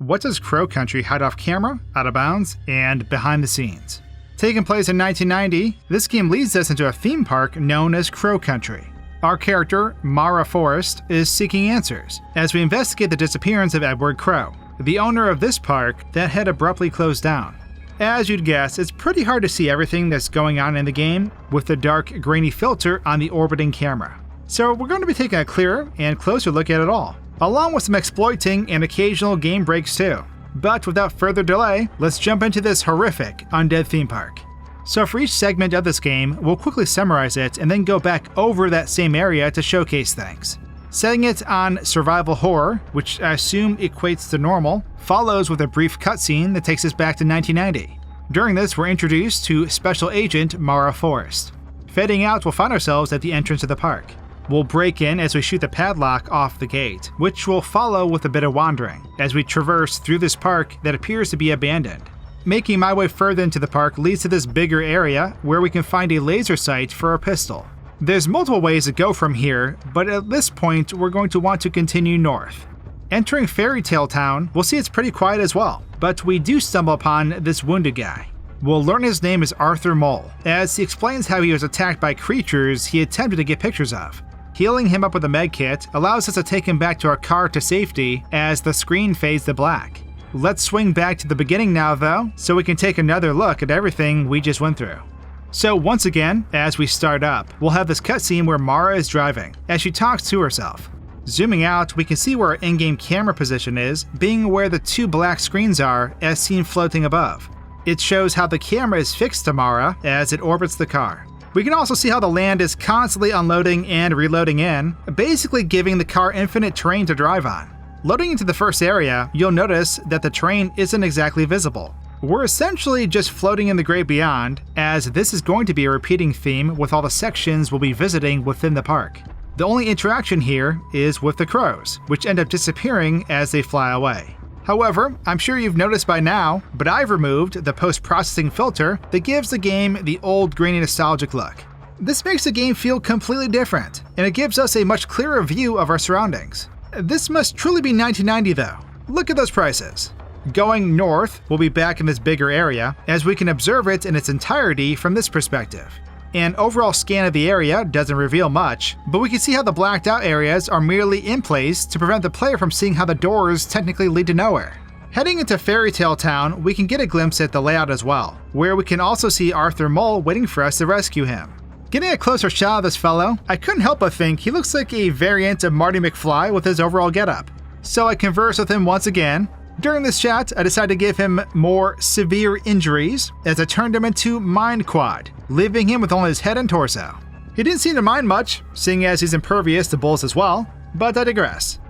What does Crow Country hide off camera, out of bounds, and behind the scenes? Taking place in 1990, this game leads us into a theme park known as Crow Country. Our character, Mara Forrest, is seeking answers as we investigate the disappearance of Edward Crow, the owner of this park that had abruptly closed down. As you'd guess, it's pretty hard to see everything that's going on in the game with the dark, grainy filter on the orbiting camera. So we're going to be taking a clearer and closer look at it all, along with some exploiting and occasional game breaks too. But without further delay, let's jump into this horrific undead theme park. So for each segment of this game, we'll quickly summarize it and then go back over that same area to showcase things. Setting it on survival horror, which I assume equates to normal, follows with a brief cutscene that takes us back to 1990. During this, we're introduced to Special Agent Mara Forrest. Fading out, we'll find ourselves at the entrance of the park. We'll break in as we shoot the padlock off the gate, which will follow with a bit of wandering as we traverse through this park that appears to be abandoned. Making my way further into the park leads to this bigger area where we can find a laser sight for a pistol. There's multiple ways to go from here, but at this point we're going to want to continue north. Entering Fairy Tale Town, we'll see it's pretty quiet as well, but we do stumble upon this wounded guy. We'll learn his name is Arthur Mole, as he explains how he was attacked by creatures he attempted to get pictures of. Healing him up with a med kit allows us to take him back to our car to safety as the screen fades to black. Let's swing back to the beginning now though, so we can take another look at everything we just went through. So once again, as we start up, we'll have this cutscene where Mara is driving, as she talks to herself. Zooming out, we can see where our in-game camera position is, being where the two black screens are as seen floating above. It shows how the camera is fixed to Mara as it orbits the car. We can also see how the land is constantly unloading and reloading in, basically giving the car infinite terrain to drive on. Loading into the first area, you'll notice that the terrain isn't exactly visible. We're essentially just floating in the great beyond, as this is going to be a repeating theme with all the sections we'll be visiting within the park. The only interaction here is with the crows, which end up disappearing as they fly away. However, I'm sure you've noticed by now, but I've removed the post-processing filter that gives the game the old grainy nostalgic look. This makes the game feel completely different, and it gives us a much clearer view of our surroundings. This must truly be 1990 though. Look at those prices. Going north, we'll be back in this bigger area, as we can observe it in its entirety from this perspective. An overall scan of the area doesn't reveal much, but we can see how the blacked out areas are merely in place to prevent the player from seeing how the doors technically lead to nowhere. Heading into Fairy Tale Town, we can get a glimpse at the layout as well, where we can also see Arthur Mole waiting for us to rescue him. Getting a closer shot of this fellow, I couldn't help but think he looks like a variant of Marty McFly with his overall getup. So I converse with him once again. During this chat, I decided to give him more severe injuries as I turned him into Mind Quad, leaving him with only his head and torso. He didn't seem to mind much, seeing as he's impervious to bullets as well, but I digress.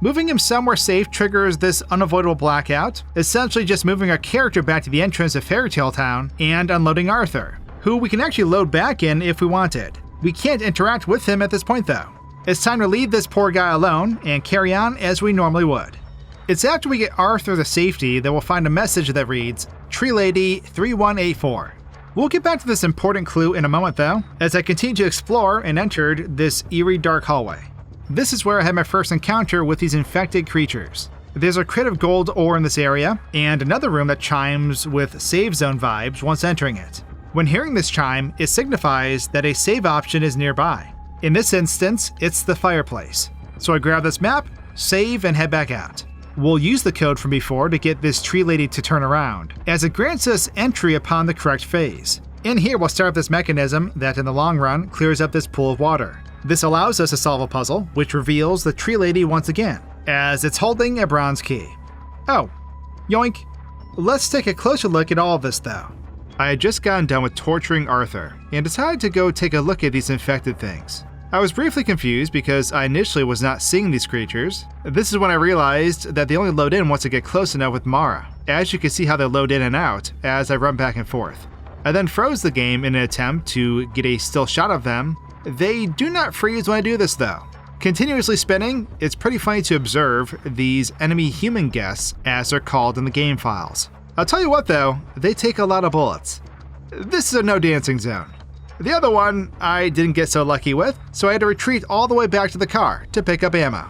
Moving him somewhere safe triggers this unavoidable blackout, essentially just moving our character back to the entrance of Fairy Tale Town and unloading Arthur, who we can actually load back in if we wanted. We can't interact with him at this point though. It's time to leave this poor guy alone and carry on as we normally would. It's after we get Arthur to safety that we'll find a message that reads, Tree Lady 3184. We'll get back to this important clue in a moment though, as I continue to explore and entered this eerie dark hallway. This is where I had my first encounter with these infected creatures. There's a crate of gold ore in this area, and another room that chimes with save zone vibes once entering it. When hearing this chime, it signifies that a save option is nearby. In this instance, it's the fireplace. So I grab this map, save, and head back out. We'll use the code from before to get this tree lady to turn around, as it grants us entry upon the correct phase. In here, we'll start up this mechanism that in the long run clears up this pool of water. This allows us to solve a puzzle, which reveals the tree lady once again, as it's holding a bronze key. Oh, yoink. Let's take a closer look at all of this though. I had just gotten done with torturing Arthur, and decided to go take a look at these infected things. I was briefly confused because I initially was not seeing these creatures. This is when I realized that they only load in once I get close enough with Mara, as you can see how they load in and out as I run back and forth. I then froze the game in an attempt to get a still shot of them. They do not freeze when I do this though. Continuously spinning, it's pretty funny to observe these enemy human guests as they're called in the game files. I'll tell you what though, they take a lot of bullets. This is a no dancing zone. The other one I didn't get so lucky with, so I had to retreat all the way back to the car to pick up ammo.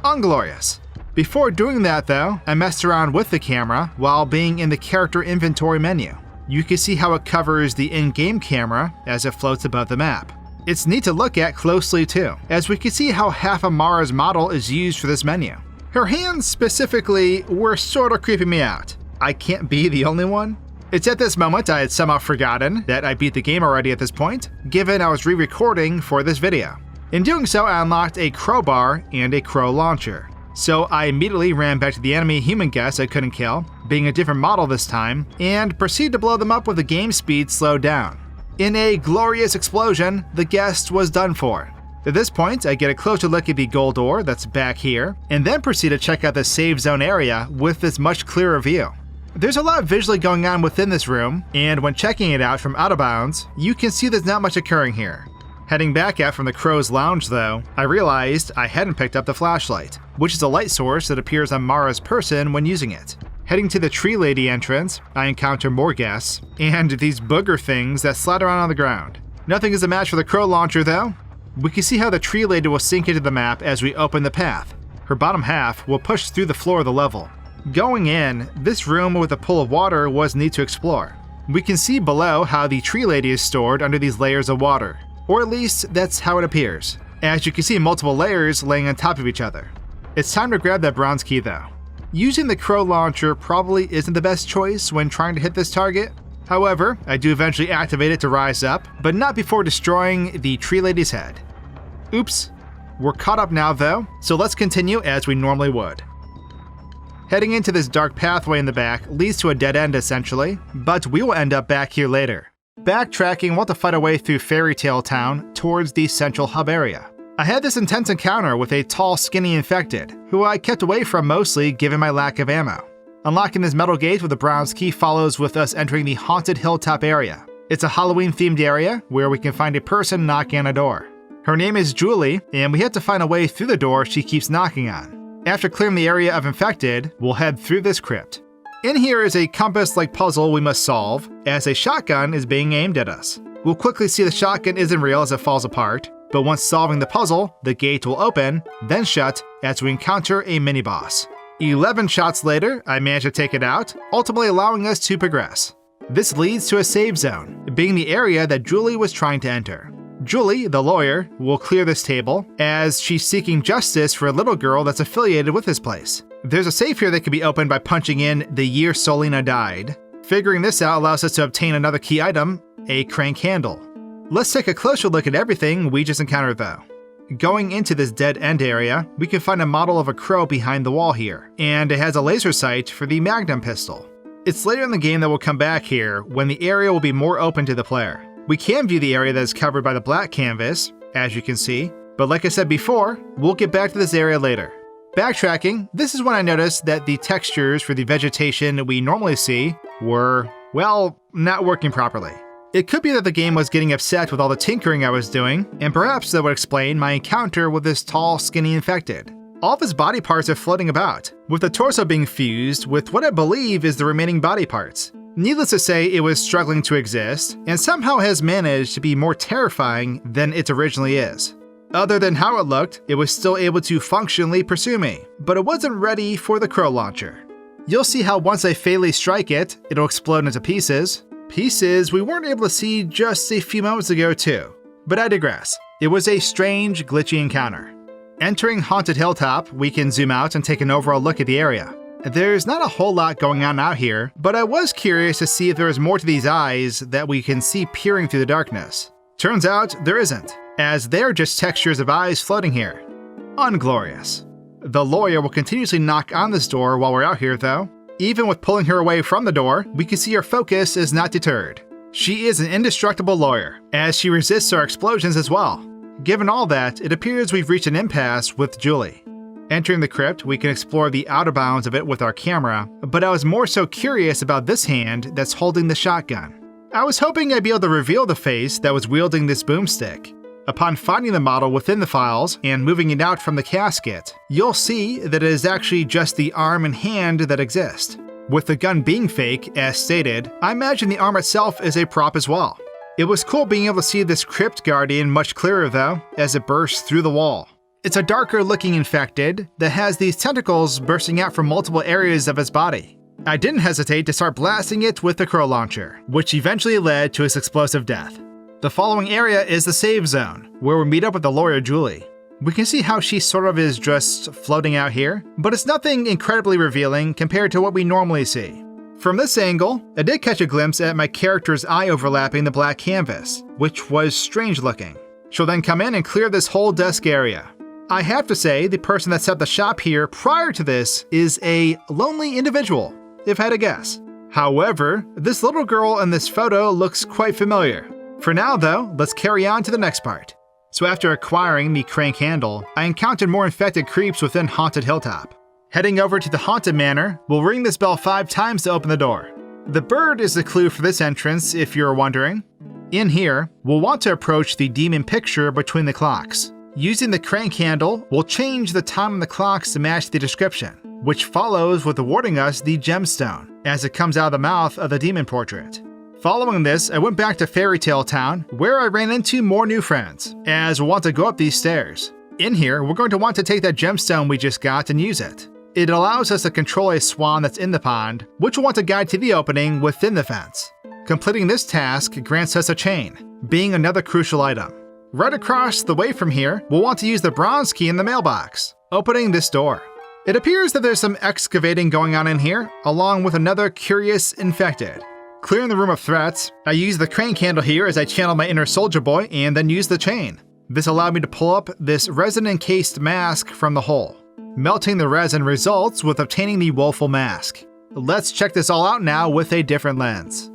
Unglorious. Before doing that though, I messed around with the camera while being in the character inventory menu. You can see how it covers the in-game camera as it floats above the map. It's neat to look at closely too, as we can see how half of Mara's model is used for this menu. Her hands specifically were sorta creeping me out. I can't be the only one. It's at this moment I had somehow forgotten that I beat the game already at this point, given I was re-recording for this video. In doing so, I unlocked a crowbar and a crow launcher. So I immediately ran back to the enemy human guest I couldn't kill, being a different model this time, and proceeded to blow them up with the game speed slowed down. In a glorious explosion, the guest was done for. At this point, I get a closer look at the gold ore that's back here, and then proceed to check out the save zone area with this much clearer view. There's a lot visually going on within this room, and when checking it out from out of bounds, you can see there's not much occurring here. Heading back out from the Crow's Lounge though, I realized I hadn't picked up the flashlight, which is a light source that appears on Mara's person when using it. Heading to the Tree Lady entrance, I encounter more guests, and these booger things that slide around on the ground. Nothing is a match for the Crow Launcher though. We can see how the Tree Lady will sink into the map as we open the path. Her bottom half will push through the floor of the level. Going in, this room with a pool of water was neat to explore. We can see below how the Tree Lady is stored under these layers of water. Or at least, that's how it appears, as you can see multiple layers laying on top of each other. It's time to grab that bronze key though. Using the Crow Launcher probably isn't the best choice when trying to hit this target. However, I do eventually activate it to rise up, but not before destroying the Tree Lady's head. Oops. We're caught up now though, so let's continue as we normally would. Heading into this dark pathway in the back leads to a dead end essentially, but we will end up back here later. Backtracking, we'll have to fight our way through Fairy Tale Town towards the central hub area. I had this intense encounter with a tall, skinny infected, who I kept away from mostly given my lack of ammo. Unlocking this metal gate with a bronze key follows with us entering the haunted Hilltop area. It's a Halloween-themed area where we can find a person knocking on a door. Her name is Julie, and we have to find a way through the door she keeps knocking on. After clearing the area of infected, we'll head through this crypt. In here is a compass-like puzzle we must solve, as a shotgun is being aimed at us. We'll quickly see the shotgun isn't real as it falls apart, but once solving the puzzle, the gate will open, then shut, as we encounter a mini-boss. 11 shots later, I manage to take it out, ultimately allowing us to progress. This leads to a save zone, being the area that Julie was trying to enter. Julie, the lawyer, will clear this table, as she's seeking justice for a little girl that's affiliated with this place. There's a safe here that can be opened by punching in the year Solina died. Figuring this out allows us to obtain another key item, a crank handle. Let's take a closer look at everything we just encountered though. Going into this dead end area, we can find a model of a crow behind the wall here, and it has a laser sight for the Magnum pistol. It's later in the game that we'll come back here, when the area will be more open to the player. We can view the area that is covered by the black canvas, as you can see, but like I said before, we'll get back to this area later. Backtracking, this is when I noticed that the textures for the vegetation we normally see were, well, not working properly. It could be that the game was getting upset with all the tinkering I was doing, and perhaps that would explain my encounter with this tall, skinny infected. All of his body parts are floating about, with the torso being fused with what I believe is the remaining body parts. Needless to say, it was struggling to exist, and somehow has managed to be more terrifying than it originally is. Other than how it looked, it was still able to functionally pursue me, but it wasn't ready for the Crow Launcher. You'll see how once I fatally strike it, it'll explode into pieces. Pieces we weren't able to see just a few moments ago too. But I digress. It was a strange, glitchy encounter. Entering Haunted Hilltop, we can zoom out and take an overall look at the area. There's not a whole lot going on out here, but I was curious to see if there was more to these eyes that we can see peering through the darkness. Turns out there isn't, as they're just textures of eyes floating here. Unglorious. The lawyer will continuously knock on this door while we're out here though. Even with pulling her away from the door, we can see her focus is not deterred. She is an indestructible lawyer, as she resists our explosions as well. Given all that, it appears we've reached an impasse with Julie. Entering the crypt, we can explore the outer bounds of it with our camera, but I was more so curious about this hand that's holding the shotgun. I was hoping I'd be able to reveal the face that was wielding this boomstick. Upon finding the model within the files and moving it out from the casket, you'll see that it is actually just the arm and hand that exist. With the gun being fake, as stated, I imagine the arm itself is a prop as well. It was cool being able to see this crypt guardian much clearer though, as it burst through the wall. It's a darker looking infected that has these tentacles bursting out from multiple areas of its body. I didn't hesitate to start blasting it with the crow launcher, which eventually led to its explosive death. The following area is the save zone, where we meet up with the lawyer Julie. We can see how she sort of is just floating out here, but it's nothing incredibly revealing compared to what we normally see. From this angle, I did catch a glimpse at my character's eye overlapping the black canvas, which was strange looking. She'll then come in and clear this whole desk area. I have to say, the person that set up the shop here prior to this is a lonely individual, if I had to guess. However, this little girl in this photo looks quite familiar. For now though, let's carry on to the next part. So after acquiring the crank handle, I encountered more infected creeps within Haunted Hilltop. Heading over to the Haunted Manor, we'll ring this bell 5 times to open the door. The bird is the clue for this entrance, if you're wondering. In here, we'll want to approach the demon picture between the clocks. Using the crank handle, we'll change the time on the clocks to match the description, which follows with awarding us the gemstone, as it comes out of the mouth of the demon portrait. Following this, I went back to Fairy Tale Town, where I ran into more new friends, as we'll want to go up these stairs. In here, we're going to want to take that gemstone we just got and use it. It allows us to control a swan that's in the pond, which we'll want to guide to the opening within the fence. Completing this task grants us a chain, being another crucial item. Right across the way from here, we'll want to use the bronze key in the mailbox, opening this door. It appears that there's some excavating going on in here, along with another curious infected. Clearing the room of threats, I use the crank handle here as I channel my inner soldier boy and then use the chain. This allowed me to pull up this resin-encased mask from the hole. Melting the resin results with obtaining the woeful mask. Let's check this all out now with a different lens.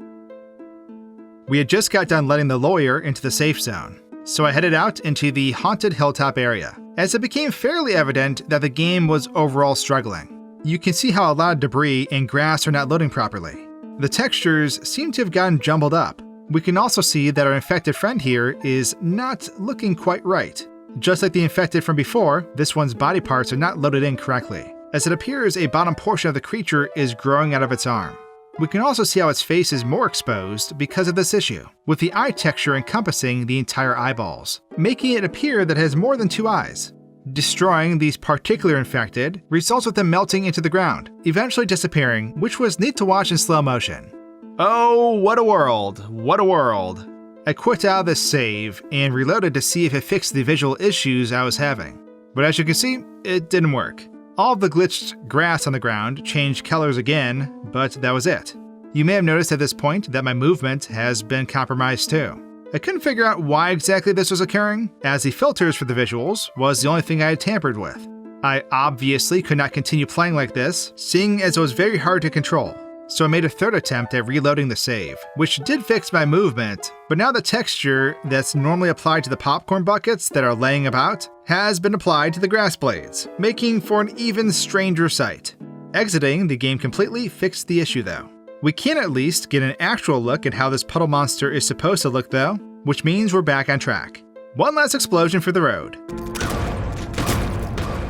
We had just got done letting the lawyer into the safe zone, so I headed out into the Haunted Hilltop area, as it became fairly evident that the game was overall struggling. You can see how a lot of debris and grass are not loading properly. The textures seem to have gotten jumbled up. We can also see that our infected friend here is not looking quite right. Just like the infected from before, this one's body parts are not loaded in correctly, as it appears a bottom portion of the creature is growing out of its arm. We can also see how its face is more exposed because of this issue, with the eye texture encompassing the entire eyeballs, making it appear that it has more than 2 eyes. Destroying these particular infected results with them melting into the ground, eventually disappearing, which was neat to watch in slow motion. Oh, what a world, what a world. I quit out of this save and reloaded to see if it fixed the visual issues I was having. But as you can see, it didn't work. All of the glitched grass on the ground changed colors again, but that was it. You may have noticed at this point that my movement has been compromised too. I couldn't figure out why exactly this was occurring, as the filters for the visuals was the only thing I had tampered with. I obviously could not continue playing like this, seeing as it was very hard to control. So I made a third attempt at reloading the save, which did fix my movement, but now the texture that's normally applied to the popcorn buckets that are laying about has been applied to the grass blades, making for an even stranger sight. Exiting the game completely fixed the issue though. We can at least get an actual look at how this puddle monster is supposed to look though, which means we're back on track. One last explosion for the road.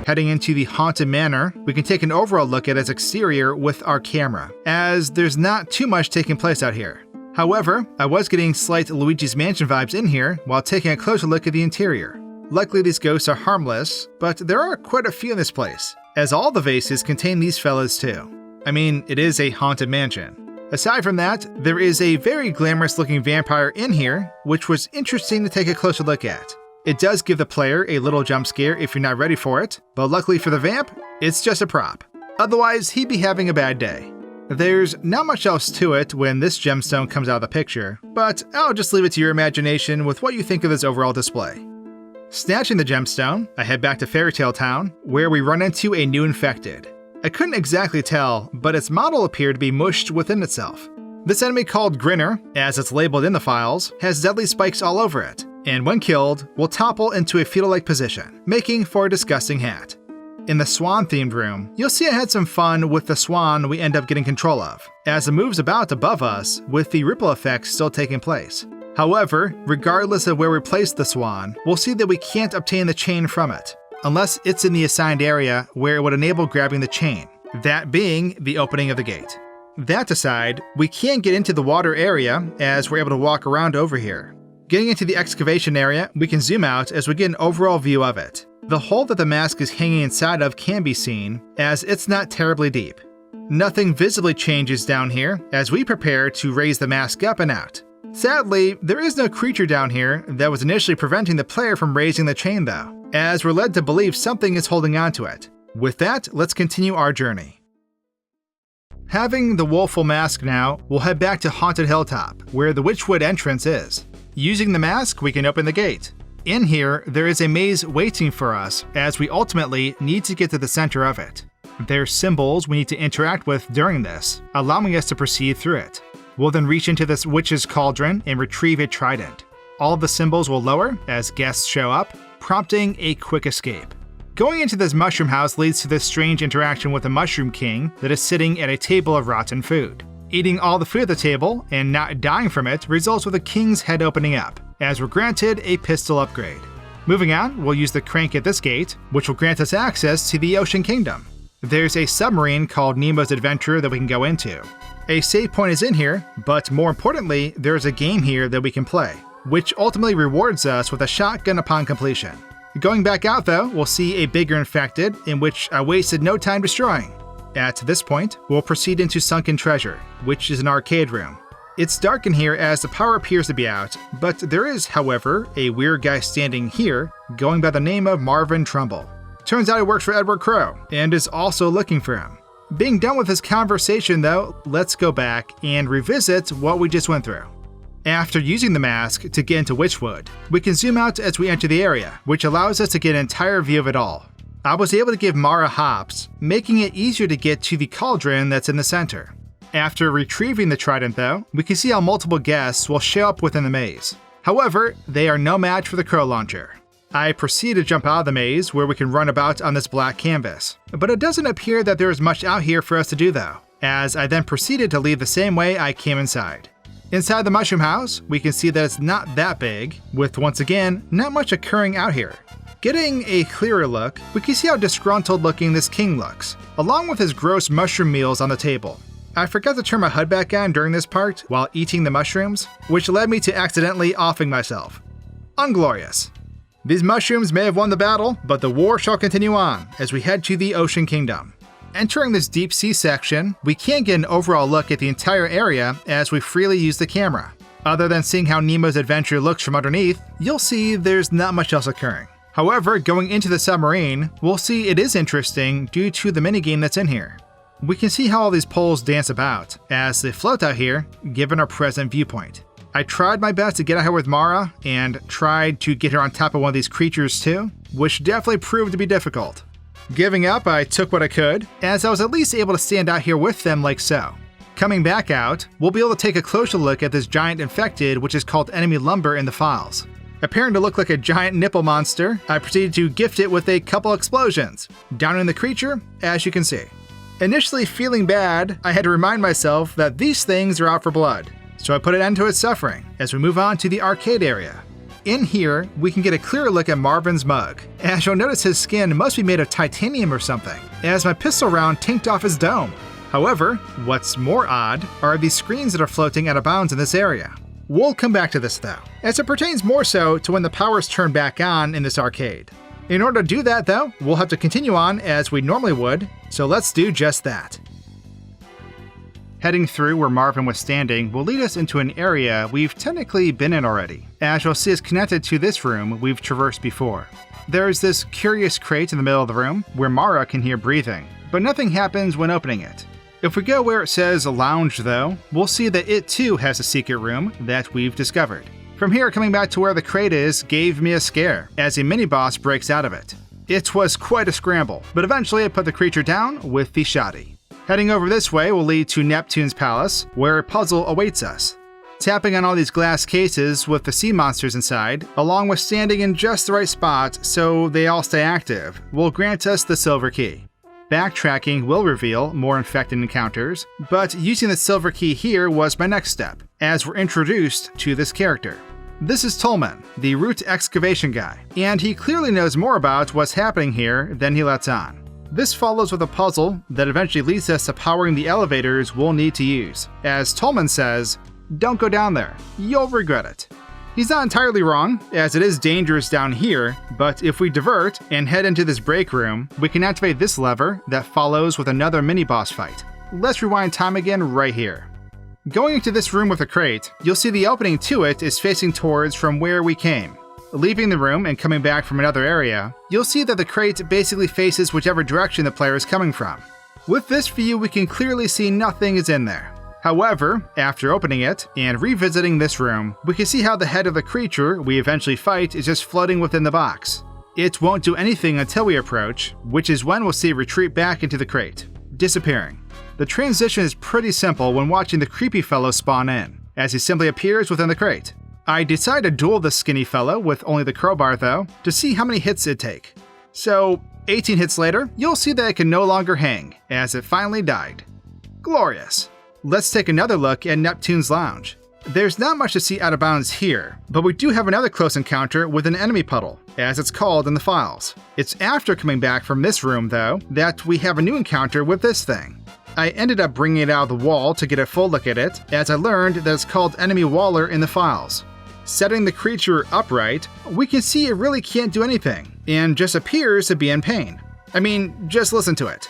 Heading into the Haunted Manor, we can take an overall look at its exterior with our camera, as there's not too much taking place out here. However, I was getting slight Luigi's Mansion vibes in here while taking a closer look at the interior. Luckily these ghosts are harmless, but there are quite a few in this place, as all the vases contain these fellas too. I mean, it is a haunted mansion. Aside from that, there is a very glamorous looking vampire in here, which was interesting to take a closer look at. It does give the player a little jump scare if you're not ready for it, but luckily for the vamp, it's just a prop. Otherwise, he'd be having a bad day. There's not much else to it when this gemstone comes out of the picture, but I'll just leave it to your imagination with what you think of this overall display. Snatching the gemstone, I head back to Fairy Tale Town, where we run into a new infected. I couldn't exactly tell, but its model appeared to be mushed within itself. This enemy called Grinner, as it's labeled in the files, has deadly spikes all over it, and when killed, will topple into a fetal-like position, making for a disgusting hat. In the swan-themed room, you'll see I had some fun with the swan we end up getting control of, as it moves about above us with the ripple effects still taking place. However, regardless of where we place the swan, we'll see that we can't obtain the chain from it, unless it's in the assigned area where it would enable grabbing the chain, that being the opening of the gate. That aside, we can get into the water area as we're able to walk around over here. Getting into the excavation area, we can zoom out as we get an overall view of it. The hole that the mask is hanging inside of can be seen, as it's not terribly deep. Nothing visibly changes down here as we prepare to raise the mask up and out. Sadly, there is no creature down here that was initially preventing the player from raising the chain though, as we're led to believe something is holding onto it. With that, let's continue our journey. Having the woeful mask now, we'll head back to Haunted Hilltop, where the Witchwood entrance is. Using the mask, we can open the gate. In here, there is a maze waiting for us, as we ultimately need to get to the center of it. There's symbols we need to interact with during this, allowing us to proceed through it. We'll then reach into this witch's cauldron and retrieve a trident. All of the symbols will lower as guests show up, prompting a quick escape. Going into this mushroom house leads to this strange interaction with the Mushroom King that is sitting at a table of rotten food. Eating all the food at the table and not dying from it results with the king's head opening up, as we're granted a pistol upgrade. Moving on, we'll use the crank at this gate, which will grant us access to the Ocean Kingdom. There's a submarine called Nemo's Adventure that we can go into. A save point is in here, but more importantly, there's a game here that we can play, which ultimately rewards us with a shotgun upon completion. Going back out though, we'll see a bigger infected, in which I wasted no time destroying. At this point, we'll proceed into Sunken Treasure, which is an arcade room. It's dark in here as the power appears to be out, but there is, however, a weird guy standing here, going by the name of Marvin Trumbull. Turns out he works for Edward Crowe, and is also looking for him. Being done with this conversation though, let's go back and revisit what we just went through. After using the mask to get into Witchwood, we can zoom out as we enter the area, which allows us to get an entire view of it all. I was able to give Mara hops, making it easier to get to the cauldron that's in the center. After retrieving the trident though, we can see how multiple guests will show up within the maze. However, they are no match for the crow launcher. I proceed to jump out of the maze where we can run about on this black canvas, but it doesn't appear that there is much out here for us to do though, as I then proceeded to leave the same way I came inside. Inside the mushroom house, we can see that it's not that big, with once again, not much occurring out here. Getting a clearer look, we can see how disgruntled looking this king looks, along with his gross mushroom meals on the table. I forgot to turn my HUD back on during this part while eating the mushrooms, which led me to accidentally offing myself. Unglorious. These mushrooms may have won the battle, but the war shall continue on as we head to the Ocean Kingdom. Entering this deep sea section, we can't get an overall look at the entire area as we freely use the camera. Other than seeing how Nemo's Adventure looks from underneath, you'll see there's not much else occurring. However, going into the submarine, we'll see it is interesting due to the minigame that's in here. We can see how all these poles dance about as they float out here, given our present viewpoint. I tried my best to get out here with Mara and tried to get her on top of one of these creatures too, which definitely proved to be difficult. Giving up, I took what I could, as I was at least able to stand out here with them like so. Coming back out, we'll be able to take a closer look at this giant infected, which is called enemy lumber in the files. Appearing to look like a giant nipple monster, I proceeded to gift it with a couple explosions, downing the creature, as you can see. Initially feeling bad, I had to remind myself that these things are out for blood, so I put an end to its suffering as we move on to the arcade area. In here, we can get a clearer look at Marvin's mug, as you'll notice his skin must be made of titanium or something, as my pistol round tinked off his dome. However, what's more odd are these screens that are floating out of bounds in this area. We'll come back to this though, as it pertains more so to when the powers turn back on in this arcade. In order to do that though, we'll have to continue on as we normally would, so let's do just that. Heading through where Marvin was standing will lead us into an area we've technically been in already, as you'll see is connected to this room we've traversed before. There's this curious crate in the middle of the room where Mara can hear breathing, but nothing happens when opening it. If we go where it says lounge though, we'll see that it too has a secret room that we've discovered. From here, coming back to where the crate is gave me a scare, as a mini-boss breaks out of it. It was quite a scramble, but eventually I put the creature down with the shoddy. Heading over this way will lead to Neptune's palace, where a puzzle awaits us. Tapping on all these glass cases with the sea monsters inside, along with standing in just the right spot so they all stay active, will grant us the silver key. Backtracking will reveal more infected encounters, but using the silver key here was my next step, as we're introduced to this character. This is Tolman, the root excavation guy, and he clearly knows more about what's happening here than he lets on. This follows with a puzzle that eventually leads us to powering the elevators we'll need to use, as Tolman says, "Don't go down there, you'll regret it." He's not entirely wrong, as it is dangerous down here, but if we divert and head into this break room, we can activate this lever that follows with another mini-boss fight. Let's rewind time again right here. Going into this room with a crate, you'll see the opening to it is facing towards from where we came. Leaving the room and coming back from another area, you'll see that the crate basically faces whichever direction the player is coming from. With this view, we can clearly see nothing is in there. However, after opening it and revisiting this room, we can see how the head of the creature we eventually fight is just floating within the box. It won't do anything until we approach, which is when we'll see it retreat back into the crate, disappearing. The transition is pretty simple when watching the creepy fellow spawn in, as he simply appears within the crate. I decided to duel this skinny fellow with only the crowbar though, to see how many hits it'd take. So, 18 hits later, you'll see that it can no longer hang, as it finally died. Glorious! Let's take another look at Neptune's lounge. There's not much to see out of bounds here, but we do have another close encounter with an enemy puddle, as it's called in the files. It's after coming back from this room, though, that we have a new encounter with this thing. I ended up bringing it out of the wall to get a full look at it, as I learned that it's called Enemy Waller in the files. Setting the creature upright, we can see it really can't do anything, and just appears to be in pain. I mean, just listen to it.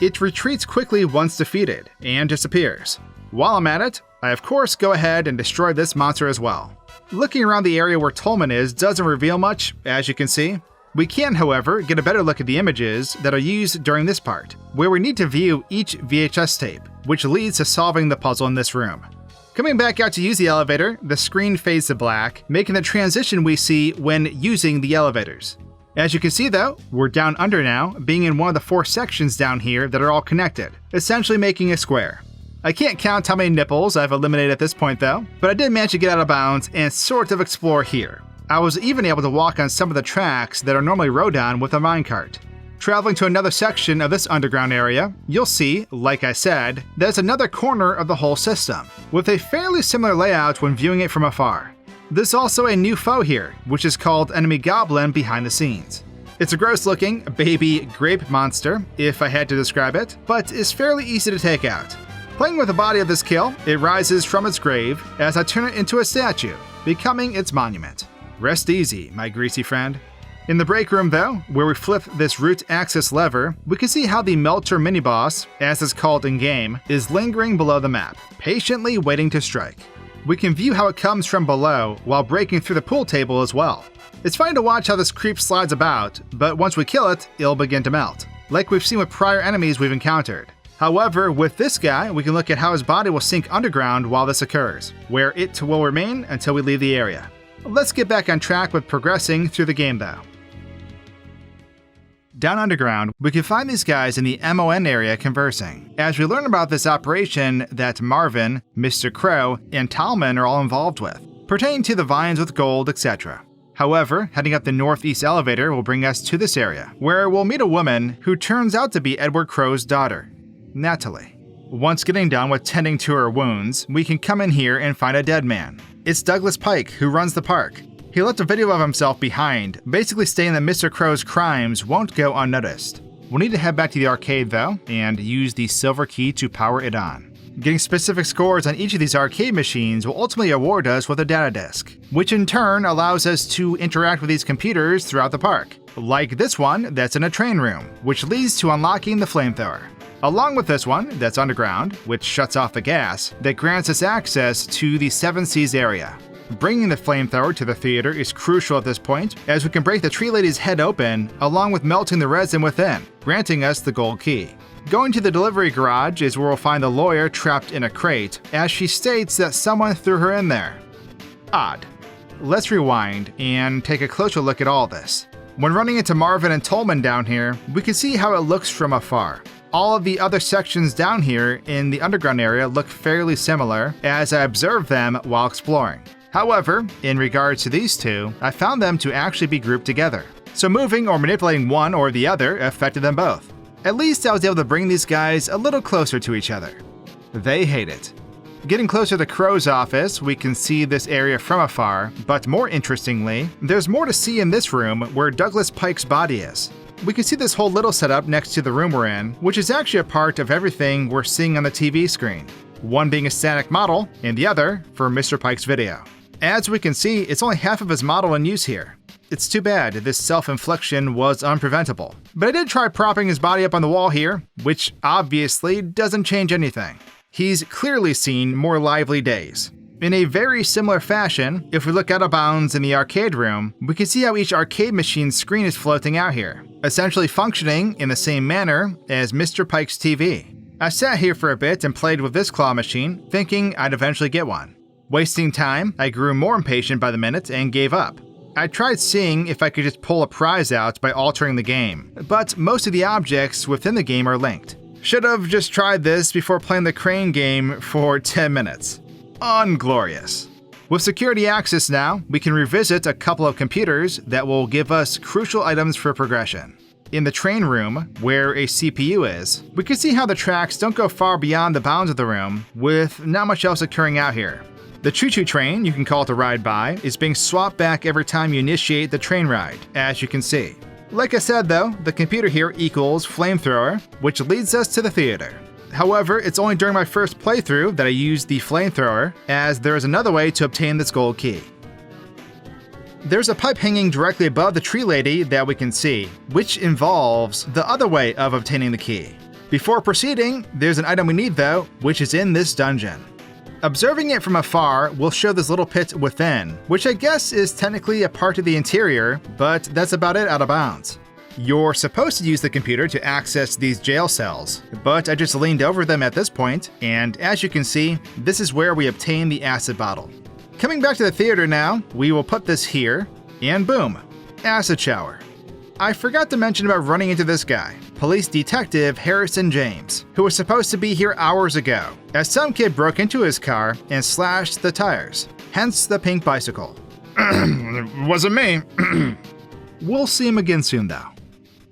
It retreats quickly once defeated, and disappears. While I'm at it, I of course go ahead and destroy this monster as well. Looking around the area where Tolman is doesn't reveal much, as you can see. We can, however, get a better look at the images that are used during this part, where we need to view each VHS tape, which leads to solving the puzzle in this room. Coming back out to use the elevator, the screen fades to black, making the transition we see when using the elevators. As you can see though, we're down under now, being in one of the 4 sections down here that are all connected, essentially making a square. I can't count how many nipples I've eliminated at this point though, but I did manage to get out of bounds and sort of explore here. I was even able to walk on some of the tracks that are normally rode on with a minecart. Traveling to another section of this underground area, you'll see, like I said, there's another corner of the whole system, with a fairly similar layout when viewing it from afar. There's also a new foe here, which is called Enemy Goblin behind the scenes. It's a gross-looking baby grape monster, if I had to describe it, but is fairly easy to take out. Playing with the body of this kill, it rises from its grave as I turn it into a statue, becoming its monument. Rest easy, my greasy friend. In the break room though, where we flip this root axis lever, we can see how the Melter mini-boss, as it's called in-game, is lingering below the map, patiently waiting to strike. We can view how it comes from below while breaking through the pool table as well. It's fun to watch how this creep slides about, but once we kill it, it'll begin to melt, like we've seen with prior enemies we've encountered. However, with this guy, we can look at how his body will sink underground while this occurs, where it will remain until we leave the area. Let's get back on track with progressing through the game though. Down underground, we can find these guys in the MON area conversing, as we learn about this operation that Marvin, Mr. Crow, and Talman are all involved with, pertaining to the vines with gold, etc. However, heading up the northeast elevator will bring us to this area, where we'll meet a woman who turns out to be Edward Crow's daughter, Natalie. Once getting done with tending to her wounds, we can come in here and find a dead man. It's Douglas Pike, who runs the park. He left a video of himself behind, basically stating that Mr. Crow's crimes won't go unnoticed. We'll need to head back to the arcade though, and use the silver key to power it on. Getting specific scores on each of these arcade machines will ultimately award us with a data disk, which in turn allows us to interact with these computers throughout the park, like this one that's in a train room, which leads to unlocking the flamethrower. Along with this one that's underground, which shuts off the gas, that grants us access to the Seven Seas area. Bringing the flamethrower to the theater is crucial at this point, as we can break the tree lady's head open, along with melting the resin within, granting us the gold key. Going to the delivery garage is where we'll find the lawyer trapped in a crate, as she states that someone threw her in there. Odd. Let's rewind and take a closer look at all this. When running into Marvin and Tolman down here, we can see how it looks from afar. All of the other sections down here in the underground area look fairly similar, as I observed them while exploring. However, in regards to these two, I found them to actually be grouped together. So moving or manipulating one or the other affected them both. At least I was able to bring these guys a little closer to each other. They hate it. Getting closer to Crow's office, we can see this area from afar, but more interestingly, there's more to see in this room where Douglas Pike's body is. We can see this whole little setup next to the room we're in, which is actually a part of everything we're seeing on the TV screen. one being a static model and the other for Mr. Pike's video. As we can see, it's only half of his model in use here. It's too bad this self-infliction was unpreventable. But I did try propping his body up on the wall here, which obviously doesn't change anything. He's clearly seen more lively days. In a very similar fashion, if we look out of bounds in the arcade room, we can see how each arcade machine's screen is floating out here, essentially functioning in the same manner as Mr. Pike's TV. I sat here for a bit and played with this claw machine, thinking I'd eventually get one. Wasting time, I grew more impatient by the minute and gave up. I tried seeing if I could just pull a prize out by altering the game, but most of the objects within the game are linked. Should have just tried this before playing the crane game for 10 minutes. Unglorious. With security access now, we can revisit a couple of computers that will give us crucial items for progression. In the train room, where a CPU is, we can see how the tracks don't go far beyond the bounds of the room, with not much else occurring out here. The choo-choo train, you can call it a ride by, is being swapped back every time you initiate the train ride, as you can see. Like I said though, the computer here equals flamethrower, which leads us to the theater. However, it's only during my first playthrough that I used the flamethrower, as there is another way to obtain this gold key. There's a pipe hanging directly above the tree lady that we can see, which involves the other way of obtaining the key. Before proceeding, there's an item we need though, which is in this dungeon. Observing it from afar will show this little pit within, which I guess is technically a part of the interior, but that's about it out of bounds. You're supposed to use the computer to access these jail cells, but I just leaned over them at this point, and as you can see, this is where we obtain the acid bottle. Coming back to the theater now, we will put this here, and boom, acid shower. I forgot to mention about running into this guy, Police Detective Harrison James, who was supposed to be here hours ago, as some kid broke into his car and slashed the tires, hence the pink bicycle. It wasn't me. We'll see him again soon though.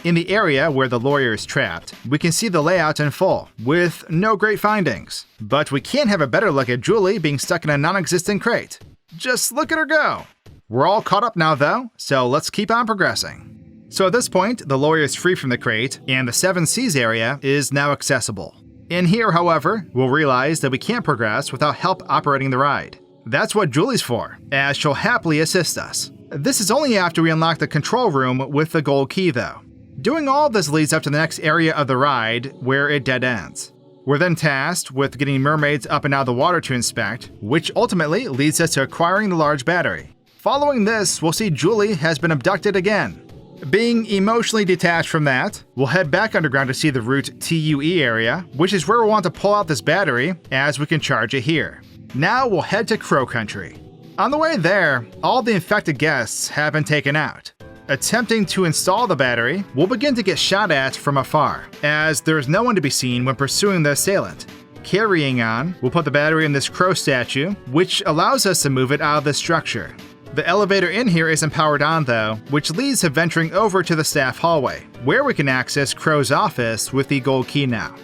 In the area where the lawyer is trapped, we can see the layout in full, with no great findings. But we can have a better look at Julie being stuck in a non-existent crate. Just look at her go! We're all caught up now though, so let's keep on progressing. So at this point, the lawyer is free from the crate, and the 7 Seas area is now accessible. In here, however, we'll realize that we can't progress without help operating the ride. That's what Julie's for, as she'll happily assist us. This is only after we unlock the control room with the gold key though. Doing all this leads up to the next area of the ride, where it dead ends. We're then tasked with getting mermaids up and out of the water to inspect, which ultimately leads us to acquiring the large battery. Following this, we'll see Julie has been abducted again. Being emotionally detached from that, we'll head back underground to see the route TUE area, which is where we'll want to pull out this battery, as we can charge it here. Now we'll head to Crow Country. On the way there, all the infected guests have been taken out. Attempting to install the battery, we'll begin to get shot at from afar, as there is no one to be seen when pursuing the assailant. Carrying on, we'll put the battery in this crow statue, which allows us to move it out of the structure. The elevator in here isn't powered on though, which leads to venturing over to the staff hallway, where we can access Crow's office with the gold key now.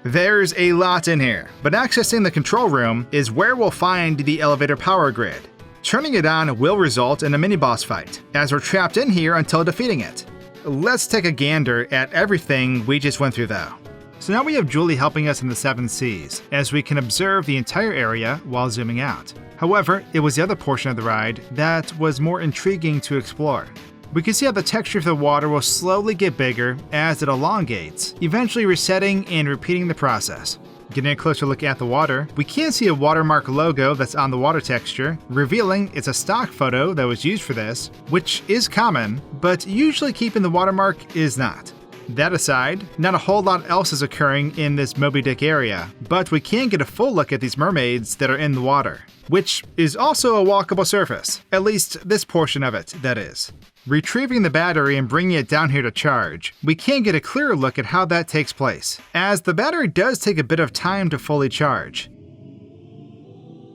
There's a lot in here, but accessing the control room is where we'll find the elevator power grid. Turning it on will result in a mini-boss fight, as we're trapped in here until defeating it. Let's take a gander at everything we just went through though. So now we have Julie helping us in the 7 Seas, as we can observe the entire area while zooming out. However, it was the other portion of the ride that was more intriguing to explore. We can see how the texture of the water will slowly get bigger as it elongates, eventually resetting and repeating the process. Getting a closer look at the water, we can see a watermark logo that's on the water texture, revealing it's a stock photo that was used for this, which is common, but usually keeping the watermark is not. That aside, not a whole lot else is occurring in this Moby Dick area, but we can get a full look at these mermaids that are in the water, which is also a walkable surface, at least this portion of it, that is. Retrieving the battery and bringing it down here to charge, we can get a clearer look at how that takes place, as the battery does take a bit of time to fully charge.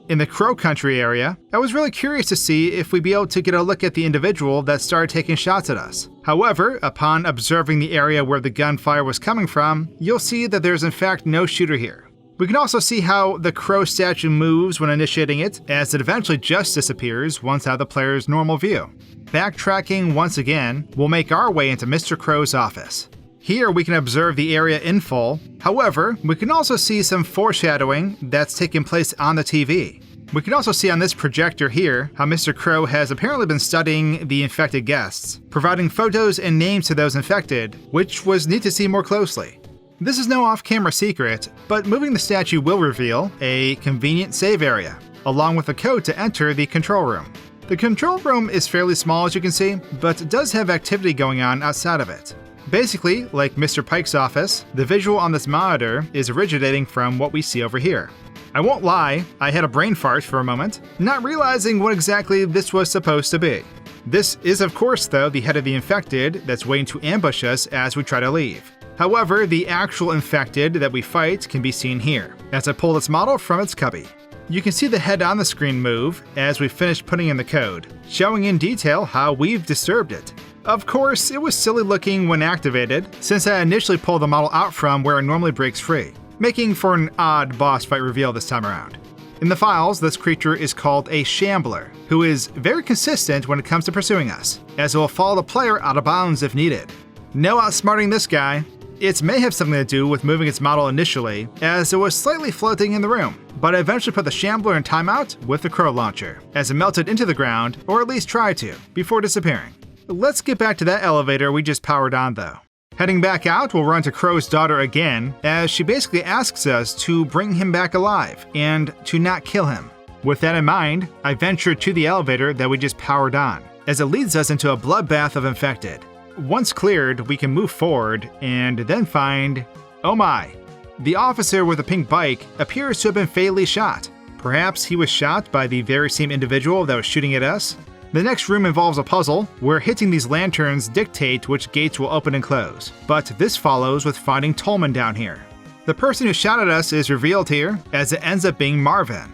In the Crow Country area, I was really curious to see if we'd be able to get a look at the individual that started taking shots at us. However, upon observing the area where the gunfire was coming from, you'll see that there's in fact no shooter here. We can also see how the crow statue moves when initiating it, as it eventually just disappears once out of the player's normal view. Backtracking once again, we'll make our way into Mr. Crow's office. Here we can observe the area in full. However, we can also see some foreshadowing that's taking place on the TV. We can also see on this projector here how Mr. Crow has apparently been studying the infected guests, providing photos and names to those infected, which was neat to see more closely. This is no off-camera secret, but moving the statue will reveal a convenient save area, along with a code to enter the control room. The control room is fairly small as you can see, but does have activity going on outside of it. Basically, like Mr. Pike's office, the visual on this monitor is originating from what we see over here. I won't lie, I had a brain fart for a moment, not realizing what exactly this was supposed to be. This is of course though the head of the infected that's waiting to ambush us as we try to leave. However, the actual infected that we fight can be seen here, as I pull this model from its cubby. You can see the head on the screen move as we finish putting in the code, showing in detail how we've disturbed it. Of course, it was silly looking when activated, since I initially pulled the model out from where it normally breaks free, making for an odd boss fight reveal this time around. In the files, this creature is called a shambler, who is very consistent when it comes to pursuing us, as it will follow the player out of bounds if needed. No outsmarting this guy. It may have something to do with moving its model initially, as it was slightly floating in the room, but I eventually put the shambler in timeout with the crow launcher, as it melted into the ground, or at least tried to, before disappearing. Let's get back to that elevator we just powered on though. Heading back out, we'll run to Crow's daughter again, as she basically asks us to bring him back alive, and to not kill him. With that in mind, I venture to the elevator that we just powered on, as it leads us into a bloodbath of infected. Once cleared, we can move forward, and then find… oh my! The officer with the pink bike appears to have been fatally shot. Perhaps he was shot by the very same individual that was shooting at us? The next room involves a puzzle, where hitting these lanterns dictate which gates will open and close, but this follows with finding Tolman down here. The person who shot at us is revealed here, as it ends up being Marvin.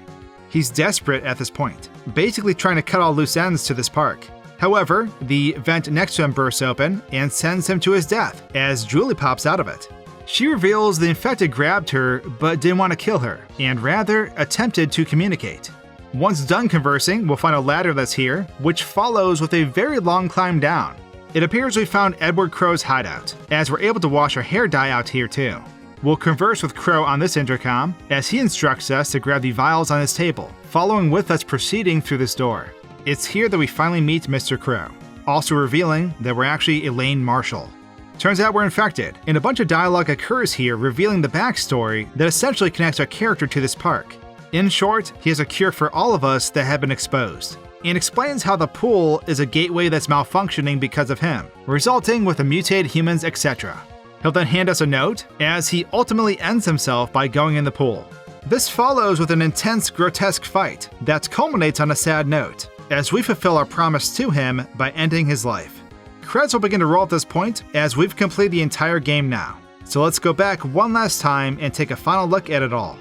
He's desperate at this point, basically trying to cut all loose ends to this park. However, the vent next to him bursts open and sends him to his death, as Julie pops out of it. She reveals the infected grabbed her but didn't want to kill her, and rather attempted to communicate. Once done conversing, we'll find a ladder that's here, which follows with a very long climb down. It appears we found Edward Crow's hideout, as we're able to wash our hair dye out here too. We'll converse with Crow on this intercom, as he instructs us to grab the vials on his table, following with us proceeding through this door. It's here that we finally meet Mr. Crow, also revealing that we're actually Elaine Marshall. Turns out we're infected, and a bunch of dialogue occurs here revealing the backstory that essentially connects our character to this park. In short, he has a cure for all of us that have been exposed, and explains how the pool is a gateway that's malfunctioning because of him, resulting with the mutated humans, etc. He'll then hand us a note, as he ultimately ends himself by going in the pool. This follows with an intense, grotesque fight that culminates on a sad note, as we fulfill our promise to him by ending his life. Credits will begin to roll at this point, as we've completed the entire game now. So let's go back one last time and take a final look at it all.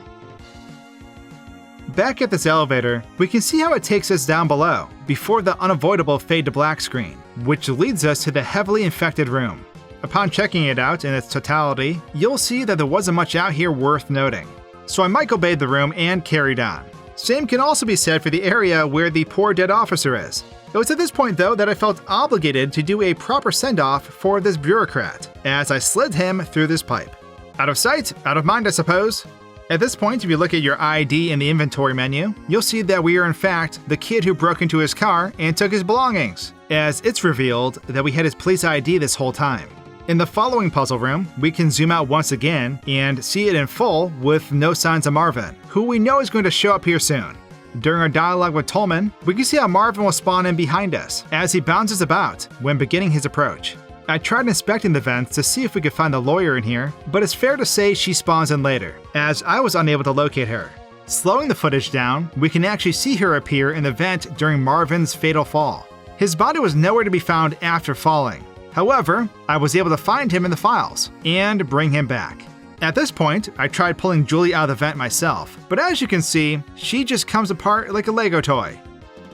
Back at this elevator, we can see how it takes us down below, before the unavoidable fade to black screen, which leads us to the heavily infected room. Upon checking it out in its totality, you'll see that there wasn't much out here worth noting. So I micro-bayed the room and carried on. Same can also be said for the area where the poor dead officer is. It was at this point though that I felt obligated to do a proper send-off for this bureaucrat, as I slid him through this pipe. Out of sight, out of mind I suppose. At this point, if you look at your ID in the inventory menu, you'll see that we are in fact the kid who broke into his car and took his belongings, as it's revealed that we had his police ID this whole time. In the following puzzle room, we can zoom out once again and see it in full with no signs of Marvin, who we know is going to show up here soon. During our dialogue with Tolman, we can see how Marvin will spawn in behind us as he bounces about when beginning his approach. I tried inspecting the vents to see if we could find the lawyer in here, but it's fair to say she spawns in later, as I was unable to locate her. Slowing the footage down, we can actually see her appear in the vent during Marvin's fatal fall. His body was nowhere to be found after falling. However, I was able to find him in the files, and bring him back. At this point, I tried pulling Julie out of the vent myself, but as you can see, she just comes apart like a Lego toy.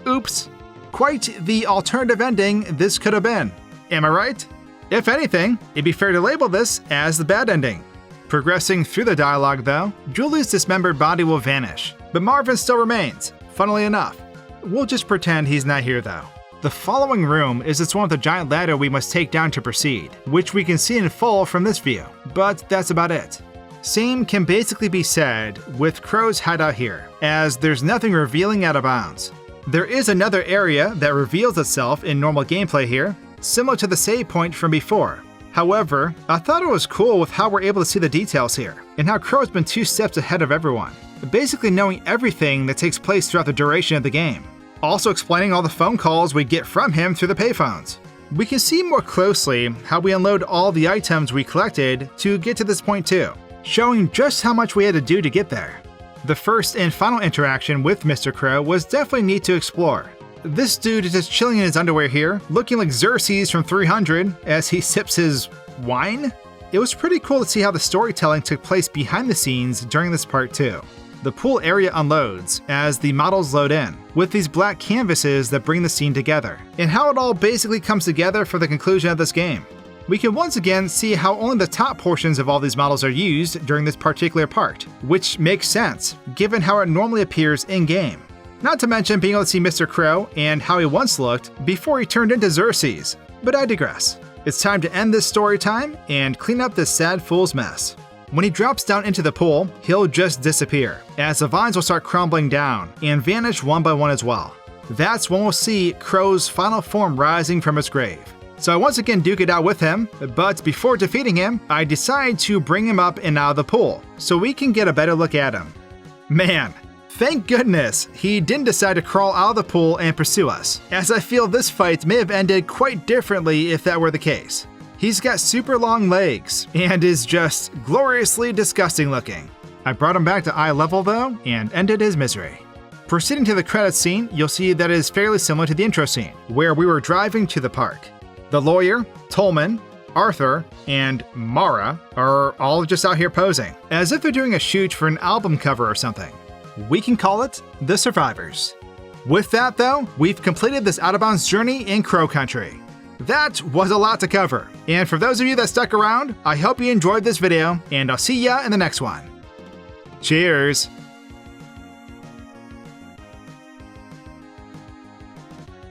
Oops. Quite the alternative ending this could have been. Am I right? If anything, it'd be fair to label this as the bad ending. Progressing through the dialogue though, Julie's dismembered body will vanish, but Marvin still remains, funnily enough. We'll just pretend he's not here though. The following room is its one with a giant ladder we must take down to proceed, which we can see in full from this view, but that's about it. Same can basically be said with Crow's hideout here, as there's nothing revealing out of bounds. There is another area that reveals itself in normal gameplay here, similar to the save point from before. However, I thought it was cool with how we're able to see the details here, and how Crow's been 2 steps ahead of everyone, basically knowing everything that takes place throughout the duration of the game. Also explaining all the phone calls we get from him through the payphones. We can see more closely how we unload all the items we collected to get to this point too, showing just how much we had to do to get there. The first and final interaction with Mr. Crow was definitely neat to explore. This dude is just chilling in his underwear here, looking like Xerxes from 300 as he sips his wine. It was pretty cool to see how the storytelling took place behind the scenes during this part too. The pool area unloads as the models load in, with these black canvases that bring the scene together, and how it all basically comes together for the conclusion of this game. We can once again see how only the top portions of all these models are used during this particular part, which makes sense, given how it normally appears in-game. Not to mention being able to see Mr. Crow and how he once looked before he turned into Xerxes, but I digress. It's time to end this story time and clean up this sad fool's mess. When he drops down into the pool, he'll just disappear, as the vines will start crumbling down and vanish one by one as well. That's when we'll see Crow's final form rising from his grave. So I once again duke it out with him, but before defeating him, I decide to bring him up and out of the pool, so we can get a better look at him. Man, thank goodness he didn't decide to crawl out of the pool and pursue us, as I feel this fight may have ended quite differently if that were the case. He's got super long legs, and is just gloriously disgusting looking. I brought him back to eye level though, and ended his misery. Proceeding to the credits scene, you'll see that it is fairly similar to the intro scene, where we were driving to the park. The lawyer, Tolman, Arthur, and Mara are all just out here posing, as if they're doing a shoot for an album cover or something. We can call it The Survivors. With that though, we've completed this out-of-bounds journey in Crow Country. That was a lot to cover, and for those of you that stuck around, I hope you enjoyed this video, and I'll see ya in the next one. Cheers!